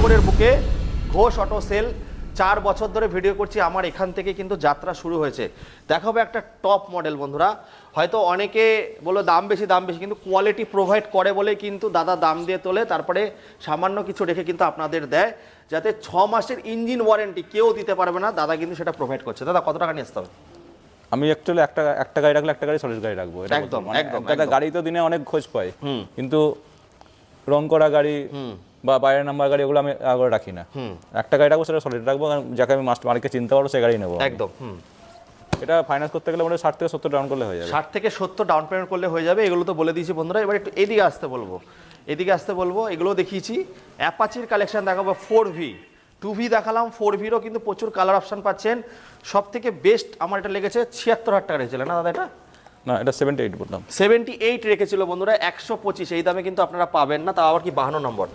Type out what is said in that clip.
খড়গপুরের বুকে Ghosh auto sell. 4 বছর ধরে ভিডিও করছি, আমার এখান থেকে কিন্তু যাত্রা শুরু হয়েছে। দেখাবো একটা টপ মডেল বন্ধুরা। হয়তো অনেকে বলো দাম বেশি কিন্তু কোয়ালিটি প্রোভাইড করে বলে কিন্তু দাদা দাম দিয়ে তোলে, তারপরে সামান্য কিছু রেখে কিন্তু আপনাদের দেয়, যাতে 6 মাসের ইঞ্জিন ওয়ারেন্টি কেউ দিতে পারবে না, দাদা কিন্তু সেটা প্রোভাইড করছে। দাদা কত টাকা নিয়ে আসতে হবে? আমি অ্যাকচুয়ালি একটা গাড়ি রাখলে একটা গাড়ি সলিড গাড়ি রাখবো। একদম একদম। গাড়ি তো দিনে অনেক খোঁজ পাই, কিন্তু রং করা গাড়ি বা বাইরের নাম্বার গাড়ি ওগুলো আমি আগে রাখি না। একটা গাড়ি রাখবো, সেটা সলিড রাখবো, কারণ যাকে আমি মালিককে চিনতে পারবো সেই গাড়ি নেবো একদম। এটা ফাইন্যান্স করতে গেলে মোটামুটি 60 থেকে 70 ডাউন করলে হয়ে যাবে। 60 থেকে 70 ডাউন পেমেন্ট করলে হয়ে যাবে। এগুলো তো বলে দিয়েছি বন্ধুরা। এবার একটু এদিকে আসতে বলবো, এগুলো দেখিয়েছি। অ্যাপাচির কালেকশন দেখাবো 4V, 2V দেখালাম, 4Vরও কিন্তু প্রচুর কালার অপশন পাচ্ছেন। সব থেকে বেস্ট আমার এটা লেগেছে 76,000 টাকা রেখেছিল না দাদা? এটা না, এটা 78 বললাম। 78 রেখেছিল বন্ধুরা, 125 এই দামে কিন্তু আপনারা পাবেন না, তাও আবার কি 52 নম্বর।